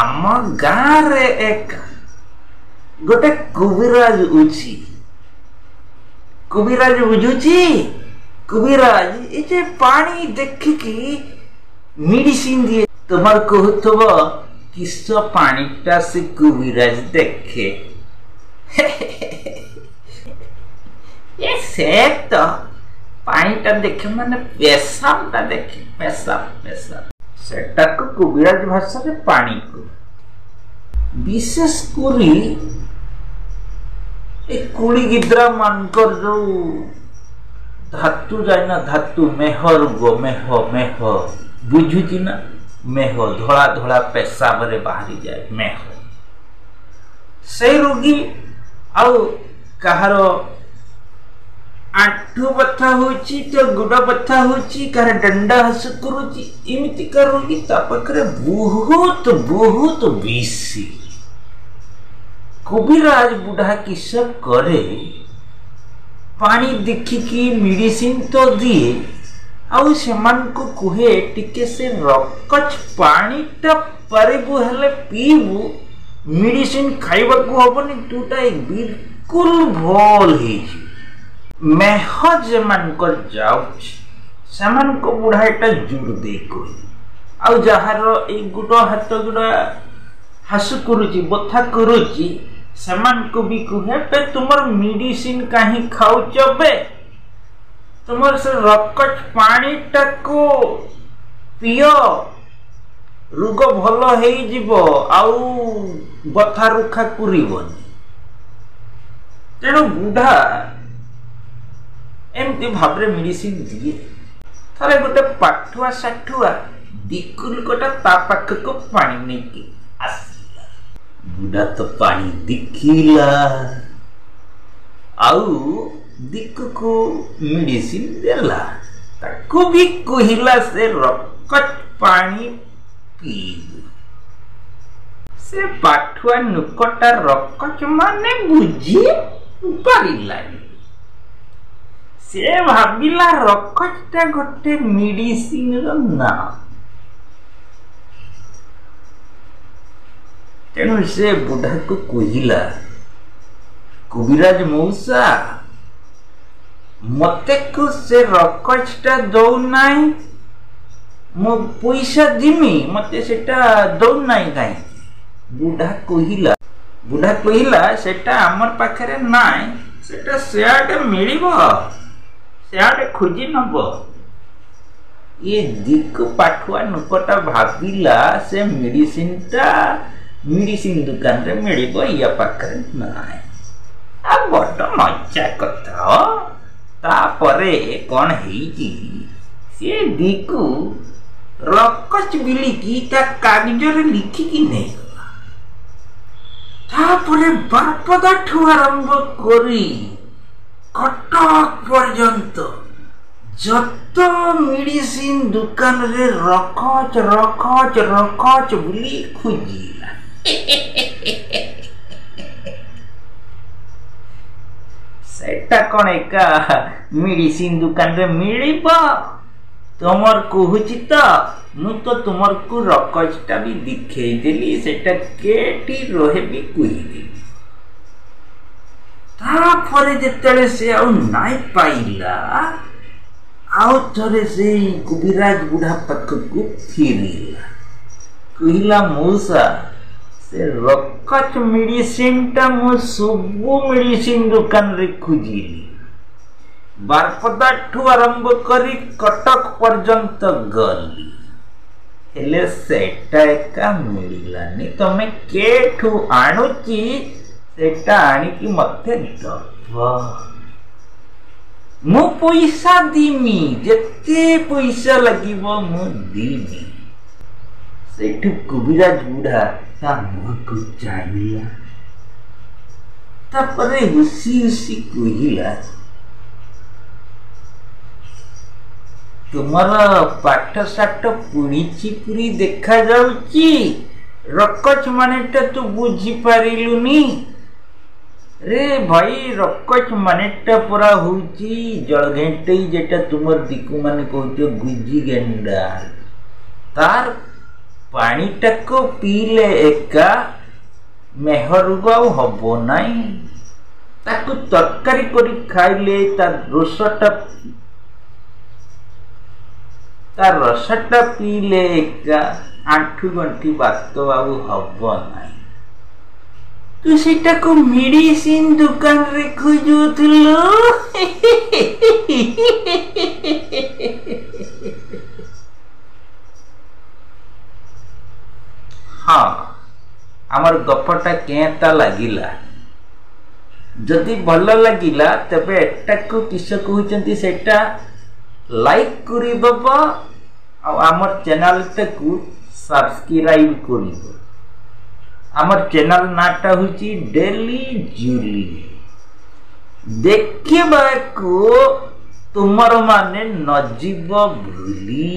आम गाँ रे एक गोटे कविराज उची कविराज बुझुची कविराज ये पानी देखिकी मेडिसिन दिए तुम्हार कहूब किस पानीटा से कविराज देखे ये से तो पानीटा देखे माने पेशाबटा देखे पेशाब पेशाब सेटा को कविराज भाषा रे पानी को विशेष करी ए कुली गिद्रा मानकर जो धातु जाए ना धातु मेहर गो मेह मेह बुझुची ना मेह धड़ा धड़ा पेशाब रे बाहरी जाए मेह से रोगी आउ कहार आंठू बथा होची तो गुड़ बथा होची कहार डंडा हस करूची इमिति का रोगी ता पाखरे बहुत बहुत बेसी कविराज बुढ़ा किस करे पानी देखिकी मेडिसिन तो दिए आउ सेमान को कुहे टिके से रकच पानीटा पारिबु हेले पीबु मेडिसिन खाइबा को हबनी टूटा बिल्कुल भल हे मेह जेमान कर जाउछ सेमान को बुढ़ा एटा जुड़ दे को आउ जहार ए गुड हाथ गुड़ा हासु करूची बथा करूची सेमान को भी कुहे पे तुमर मेडिसिन काहे खाउछ बे तुमर से रकच पानी टाको पियो रोग भल हे जिवो आउ बथा रुखा करिवनी तेणु बुढ़ा एमती भावरे मेडिसिन दिए थरे गोटे पाठुआ साठुआ दिकुल कोटा ता पाख को पानी नहीं आसिला बुढ़ा तो पानी दिखिला आउ दिक्कु को मेडिसिन देला ताको भी कहिला से रकच पानी पी से पाठुआ नुकटा रकच माने बुझी पारिलानी से भाबिला रकचटा गोटे मेडिसिन रो ना तेणु से बुढ़ा को कहिला कविराज मौसा मते को से रकचटा दौ नाई मो पैसा दिमी मते सेटा दौ नाई काई बुढ़ा कहिला सेटा हमर पाखरे नाई सेटा सेआडे मिलिबो सेआडे खोजी नबो ये दिक पाठुआ नुकटा भाबिला से मेडिसिन दुकान रे मिलिबो या पाखरे नाई आ बड़ मजा कथा हो तापरे कौन हेजी से दिकु रकच बिलिकी ता कागज रे लिखी की नहीं गला तापरे बारपदा ठु आरंभ करी कटक पर्यंत जत मेडिसिन दुकान रे रकच रकच रकच बुली खुजिला सेटा कौन एका मेडिसिन दुकान रे मिलिबा तुमर कहूची तो मु तो तुमर को रकचटा भी दिखे देली सेटा केटी रहे भी कहिली तापरे जेतले से आउ नाइ पाइला आउ थरे से कविराज बुढ़ा पाख को फिरिला कहिला मौसा से रकच मेडिसिन टा मु सबु मेडिसिन दुकान रे खुजिली बारपदा ठु आरंभ करी कटक पर्यंत गली हेले सेटा एका मिलिलानी तमे केठु आणुची सेटा आनी की मते दबो मु पैसा दिमी जेते पैसा लागिबो मु दिमी सेठु कविराज बुढ़ा ता मुह को चाहिला तापरे हुसी हुसी कहिला तुम्हारा पाठ साठ पुणीची पुरी देखा जाउची रकच मानेटा तू बुझी पारिलुनी रे भाई रकच मानेटा पूरा होची जल घेंटई जेटा तुमर दिकु माने कहतो गुजी गेंडा तार ପାଣିଟାକୁ ପିଇଲେ ଏକା ମେହରୁଗ ଆଉ ହବ ନାହିଁ, ତାକୁ ତରକାରୀ କରି ଖାଇଲେ ତା ରସଟା ପିଇଲେ ଏକା ଆଣ୍ଠୁ ଗଣ୍ଠି ବାତ ଆଉ ହବ ନାହିଁ। ତୁ ସେଟାକୁ ମେଡିସିନ ଦୋକାନରେ ଖୋଜୁଥିଲୁ। ହଁ, ଆମର ଗପଟା କେଁତା ଲାଗିଲା? ଯଦି ଭଲ ଲାଗିଲା ତେବେ ଏଟାକୁ କିସ କହୁଛନ୍ତି ସେଟା ଲାଇକ୍ କରିଦବ ଆଉ ଆମର ଚ୍ୟାନେଲଟାକୁ ସବସ୍କ୍ରାଇବ କରିବ। ଆମର ଚ୍ୟାନେଲ ନାଁଟା ହେଉଛି ଡେଲି ଜୁଲି। ଦେଖିବାକୁ ତୁମର ମାନେ ନଯିବ ଭୁଲି।